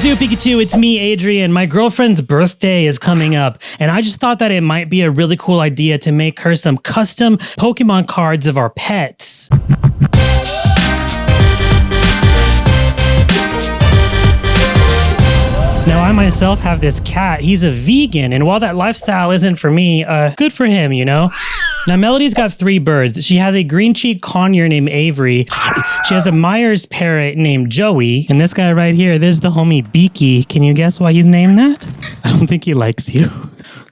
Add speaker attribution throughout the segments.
Speaker 1: do, Pikachu? It's me, Adrian. My girlfriend's birthday is coming up, and I just thought that it might be a really cool idea to make her some custom Pokemon cards of our pets. Now, I myself have this cat. He's a vegan, and while that lifestyle isn't for me, good for him, you know? Now, Melody's got 3 birds. She has a green-cheeked conure named Avery. She has a Myers parrot named Joey. And this guy right here, there's the homie Beaky. Can you guess why he's named that? I don't think he likes you.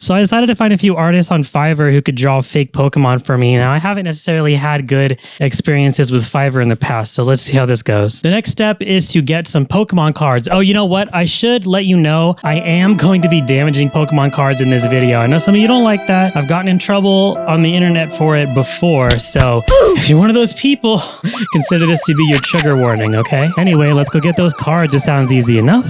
Speaker 1: So I decided to find a few artists on Fiverr who could draw fake Pokemon for me. Now, I haven't necessarily had good experiences with Fiverr in the past, so let's see how this goes. The next step is to get some Pokemon cards. Oh, you know what? I should let you know I am going to be damaging Pokemon cards in this video. I know some of you don't like that. I've gotten in trouble on the internet for it before, so if you're one of those people, consider this to be your trigger warning, okay? Anyway, let's go get those cards. It sounds easy enough.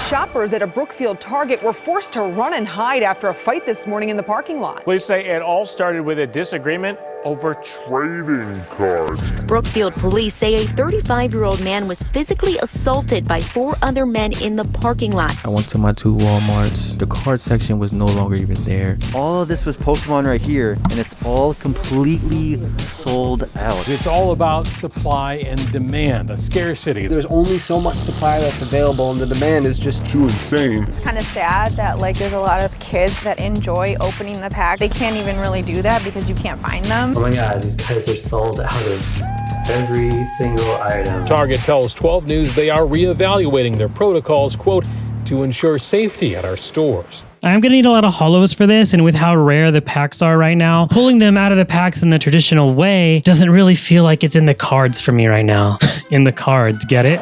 Speaker 2: Shoppers at a Brookfield Target were forced to run and hide after a fight this morning in the parking lot.
Speaker 3: Police say it all started with a disagreement over trading cards.
Speaker 4: Brookfield police say a 35-year-old man was physically assaulted by 4 other men in the parking lot.
Speaker 5: I went to my 2 Walmarts. The card section was no longer even there.
Speaker 6: All of this was Pokemon right here, and it's all completely sold out.
Speaker 7: It's all about supply and demand, a scarcity.
Speaker 8: There's only so much supply that's available, and the demand is just too insane.
Speaker 9: It's kind of sad that there's a lot of kids that enjoy opening the packs. They can't even really do that because you can't find them.
Speaker 10: Oh my god, these guys are sold out of every single item.
Speaker 7: Target tells 12 News they are reevaluating their protocols, quote, to ensure safety at our stores.
Speaker 1: I'm gonna need a lot of holos for this, and with how rare the packs are right now, pulling them out of the packs in the traditional way doesn't really feel like it's in the cards for me right now. In the cards, get it?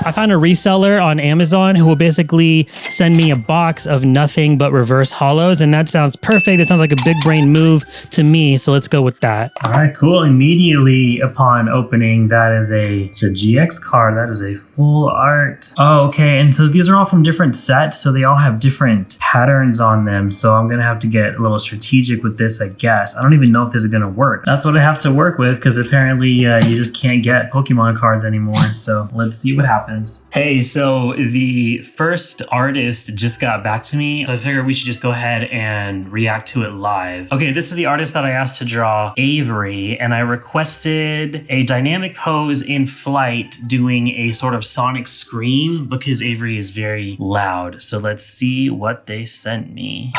Speaker 1: I found a reseller on Amazon who will basically send me a box of nothing but reverse holos, and that sounds perfect. It sounds like a big brain move to me, so let's go with that. All right, cool. Immediately upon opening, that is it's a GX card. That is a full art. Oh, okay, and so these are all from different sets, so they all have different patterns on them, so I'm gonna have to get a little strategic with this, I guess. I don't even know if this is gonna work. That's what I have to work with, because apparently you just can't get Pokemon cards anymore, so let's see what happens. Hey, so the first artist just got back to me, so I figured we should just go ahead and react to it live. Okay, this is the artist that I asked to draw, Avery, and I requested a dynamic pose in flight doing a sort of sonic scream because Avery is very loud. So let's see what they sent me.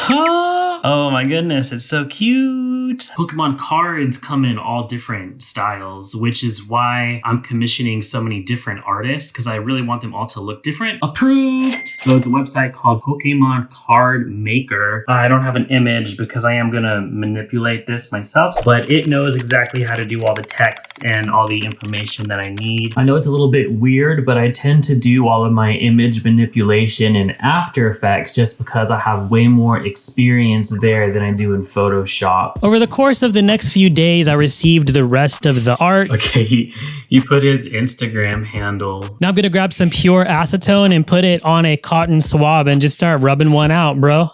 Speaker 1: Oh my goodness, it's so cute. Pokemon cards come in all different styles, which is why I'm commissioning so many different artists, because I really want them all to look different. Approved! So it's a website called Pokemon Card Maker. I don't have an image because I am gonna manipulate this myself, but it knows exactly how to do all the text and all the information that I need. I know it's a little bit weird, but I tend to do all of my image manipulation in After Effects just because I have way more experience there than I do in Photoshop. Over the course of the next few days, I received the rest of the art. Okay, he put his Instagram handle. Now I'm gonna grab some pure acetone and put it on a cotton swab and just start rubbing one out, bro.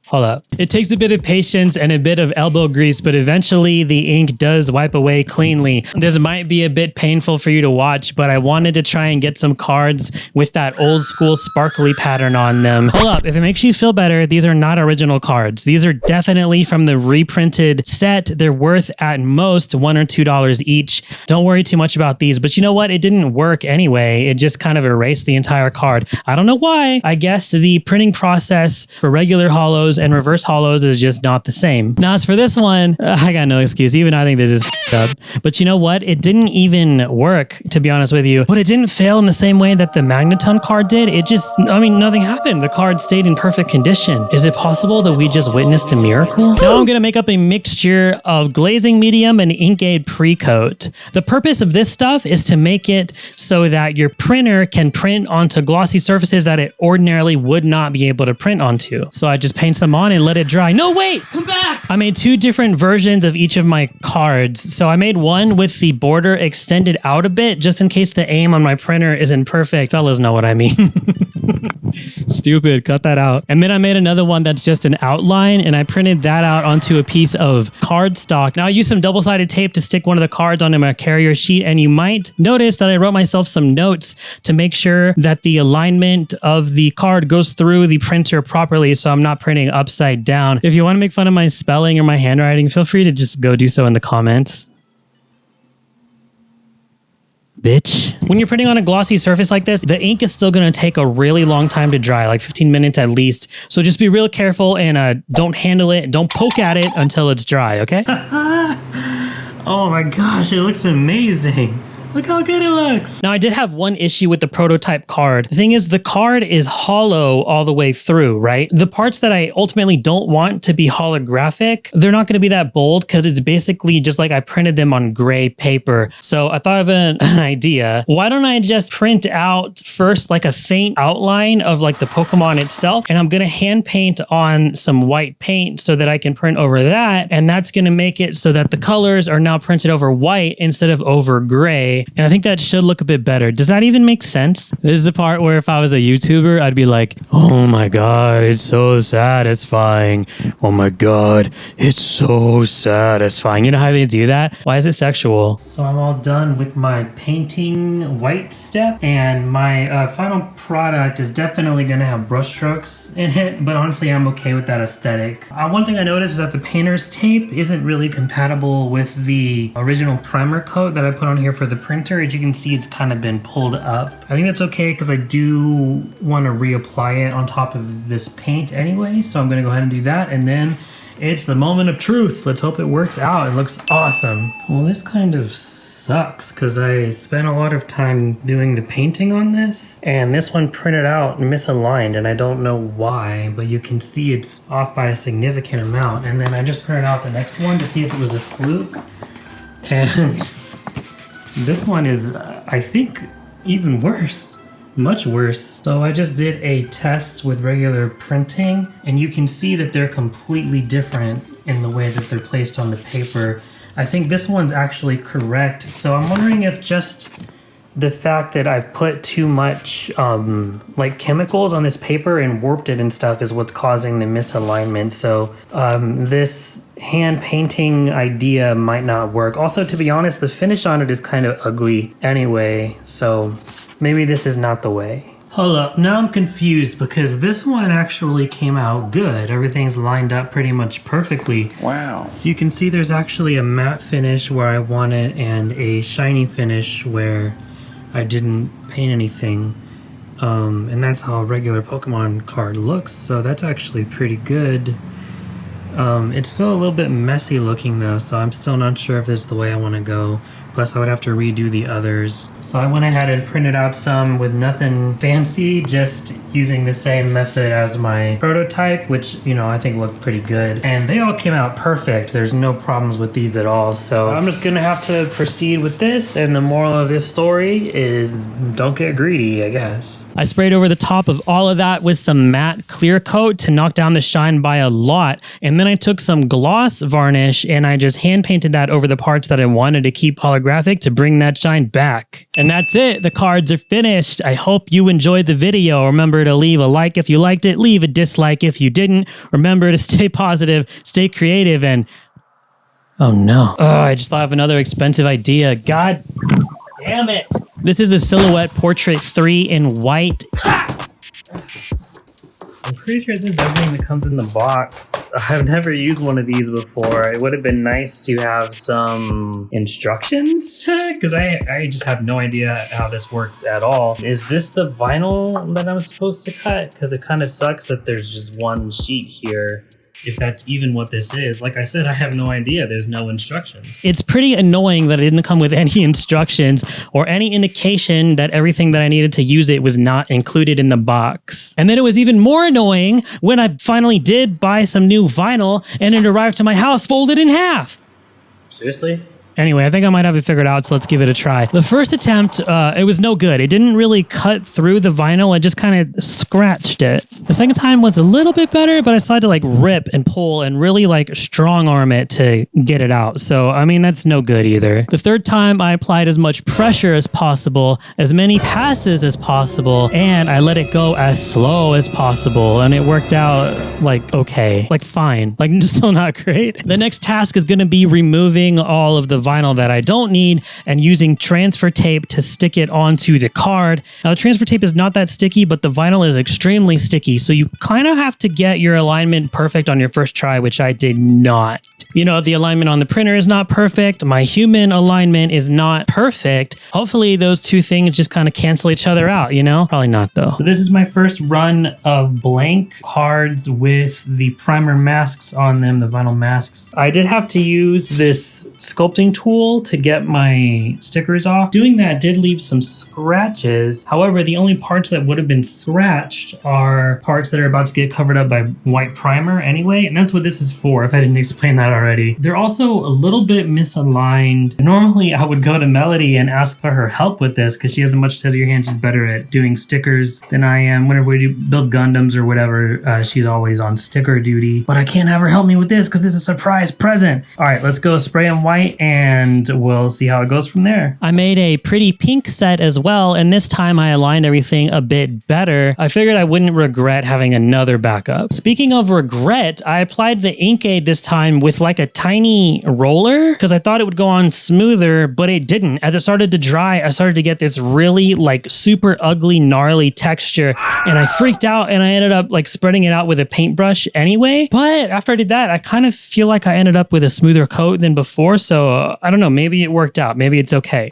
Speaker 1: Hold up. It takes a bit of patience and a bit of elbow grease, but eventually the ink does wipe away cleanly. This might be a bit painful for you to watch, but I wanted to try and get some cards with that old school sparkly pattern on them. Hold up. If it makes you feel better, these are not original cards. These are definitely from the reprinted set. They're worth at most $1 or $2 each. Don't worry too much about these, but you know what? It didn't work anyway. It just kind of erased the entire card. I don't know why. I guess the printing process for regular holos and reverse holos is just not the same. Now, as for this one, I got no excuse. Even I think this is up. But you know what? It didn't even work, to be honest with you. But it didn't fail in the same way that the Magneton card did. It just, nothing happened. The card stayed in perfect condition. Is it possible that we just witnessed a miracle? Now I'm gonna make up a mixture of glazing medium and ink aid pre-coat. The purpose of this stuff is to make it so that your printer can print onto glossy surfaces that it ordinarily would not be able to print onto. So I just paint some them on and let it dry. No, wait, come back. I made 2 different versions of each of my cards. So I made one with the border extended out a bit, just in case the aim on my printer isn't perfect. Fellas know what I mean. Stupid, cut that out. And then I made another one that's just an outline, and I printed that out onto a piece of cardstock. Now I used some double-sided tape to stick one of the cards onto my carrier sheet, and you might notice that I wrote myself some notes to make sure that the alignment of the card goes through the printer properly, so I'm not printing upside down. If you want to make fun of my spelling or my handwriting, feel free to just go do so in the comments. Bitch. When you're printing on a glossy surface like this, the ink is still going to take a really long time to dry, like 15 minutes at least. So just be real careful and don't handle it, don't poke at it until it's dry, okay? Oh my gosh, it looks amazing. Look how good it looks. Now, I did have one issue with the prototype card. The thing is, the card is hollow all the way through, right? The parts that I ultimately don't want to be holographic, they're not going to be that bold because it's basically just like I printed them on gray paper. So I thought of an idea. Why don't I just print out first like a faint outline of like the Pokemon itself, and I'm going to hand paint on some white paint so that I can print over that, and that's going to make it so that the colors are now printed over white instead of over gray. And I think that should look a bit better. Does that even make sense? This is the part where if I was a YouTuber, I'd be like, oh my God, it's so satisfying. Oh my God, it's so satisfying. You know how they do that? Why is it sexual? So I'm all done with my painting white step, and my final product is definitely going to have brush strokes in it, but honestly, I'm okay with that aesthetic. One thing I noticed is that the painter's tape isn't really compatible with the original primer coat that I put on here for the printer. As you can see, it's kind of been pulled up. I think that's okay because I do want to reapply it on top of this paint anyway, so I'm going to go ahead and do that, and then it's the moment of truth. Let's hope it works out. It looks awesome. Well, this kind of sucks because I spent a lot of time doing the painting on this, and this one printed out misaligned, and I don't know why, but you can see it's off by a significant amount. And then I just printed out the next one to see if it was a fluke, and this one is, I think, even worse. Much worse. So I just did a test with regular printing, and you can see that they're completely different in the way that they're placed on the paper. I think this one's actually correct. So I'm wondering if just the fact that I've put too much like chemicals on this paper and warped it and stuff is what's causing the misalignment. So this hand painting idea might not work. Also, to be honest, the finish on it is kind of ugly anyway, so maybe this is not the way. Hold up, now I'm confused because this one actually came out good. Everything's lined up pretty much perfectly. Wow. So you can see there's actually a matte finish where I want it and a shiny finish where I didn't paint anything. And that's how a regular Pokemon card looks, so that's actually pretty good. It's still a little bit messy looking though, so I'm still not sure if this is the way I want to go. Plus I would have to redo the others. So I went ahead and printed out some with nothing fancy, just using the same method as my prototype, which, you know, I think looked pretty good. And they all came out perfect. There's no problems with these at all. So I'm just gonna have to proceed with this, and the moral of this story is don't get greedy, I guess. I sprayed over the top of all of that with some matte clear coat to knock down the shine by a lot. And then I took some gloss varnish and I just hand painted that over the parts that I wanted to keep holographic to bring that shine back. And that's it. The cards are finished. I hope you enjoyed the video. Remember to leave a like if you liked it, leave a dislike if you didn't. Remember to stay positive, stay creative, and oh no. Oh, I just thought of another expensive idea. God damn it. This is the Silhouette Portrait 3 in white. I'm pretty sure this is everything that comes in the box. I've never used one of these before. It would have been nice to have some instructions, because I just have no idea how this works at all. Is this the vinyl that I'm supposed to cut? Because it kind of sucks that there's just one sheet here, if that's even what this is. Like I said, I have no idea. There's no instructions. It's pretty annoying that it didn't come with any instructions or any indication that everything that I needed to use it was not included in the box. And then it was even more annoying when I finally did buy some new vinyl and it arrived to my house folded in half. Seriously? Anyway, I think I might have it figured out, so let's give it a try. The first attempt, it was no good. It didn't really cut through the vinyl. It just kind of scratched it. The second time was a little bit better, but I decided to like rip and pull and really like strong arm it to get it out. So, I mean, that's no good either. The third time I applied as much pressure as possible, as many passes as possible, and I let it go as slow as possible. And it worked out like okay, like fine, like still not great. The next task is going to be removing all of the vinyl that I don't need and using transfer tape to stick it onto the card. Now, the transfer tape is not that sticky, but the vinyl is extremely sticky. So you kind of have to get your alignment perfect on your first try, which I did not. You know, the alignment on the printer is not perfect. My human alignment is not perfect. Hopefully those two things just kind of cancel each other out, you know? Probably not though. So this is my first run of blank cards with the primer masks on them, the vinyl masks. I did have to use this sculpting tool to get my stickers off. Doing that did leave some scratches. However, the only parts that would have been scratched are parts that are about to get covered up by white primer anyway. And that's what this is for, if I didn't explain that already. They're also a little bit misaligned. Normally, I would go to Melody and ask for her help with this because she has a much steadier hand. She's better at doing stickers than I am. Whenever we do build Gundams or whatever, she's always on sticker duty. But I can't have her help me with this because it's a surprise present. All right, let's go spray them white and we'll see how it goes from there. I made a pretty pink set as well, and this time I aligned everything a bit better. I figured I wouldn't regret having another backup. Speaking of regret, I applied the ink aid this time with like a tiny roller because I thought it would go on smoother, but it didn't. As it started to dry, I started to get this really like super ugly, gnarly texture, and I freaked out and I ended up like spreading it out with a paintbrush anyway. But after I did that, I kind of feel like I ended up with a smoother coat than before. So I don't know, maybe it worked out. Maybe it's okay.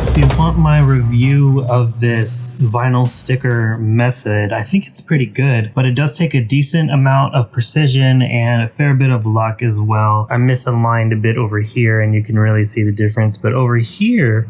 Speaker 1: If you want my review of this vinyl sticker method, I think it's pretty good, but it does take a decent amount of precision and a fair bit of luck as well. I misaligned a bit over here and you can really see the difference, but over here,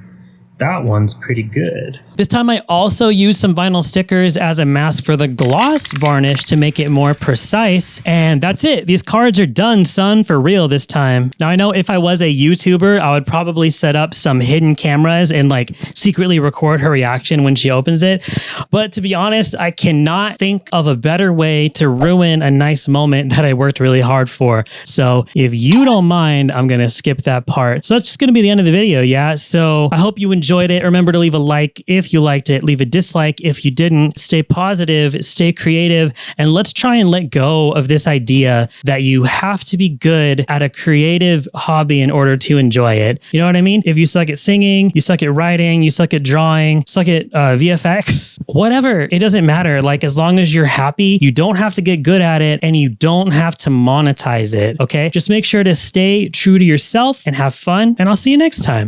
Speaker 1: that one's pretty good. This time I also used some vinyl stickers as a mask for the gloss varnish to make it more precise. And that's it. These cards are done, son, for real this time. Now I know if I was a YouTuber, I would probably set up some hidden cameras and like secretly record her reaction when she opens it. But to be honest, I cannot think of a better way to ruin a nice moment that I worked really hard for. So if you don't mind, I'm going to skip that part. So that's just going to be the end of the video. Yeah. So I hope you enjoyed it. Remember to leave a like if you liked it, leave a dislike if you didn't. Stay positive, stay creative, and let's try and let go of this idea that you have to be good at a creative hobby in order to enjoy it. You know what I mean? If you suck at singing, you suck at writing, you suck at drawing, suck at VFX, whatever, it doesn't matter. Like, as long as you're happy, you don't have to get good at it and you don't have to monetize it. Okay? Just make sure to stay true to yourself and have fun, and I'll see you next time.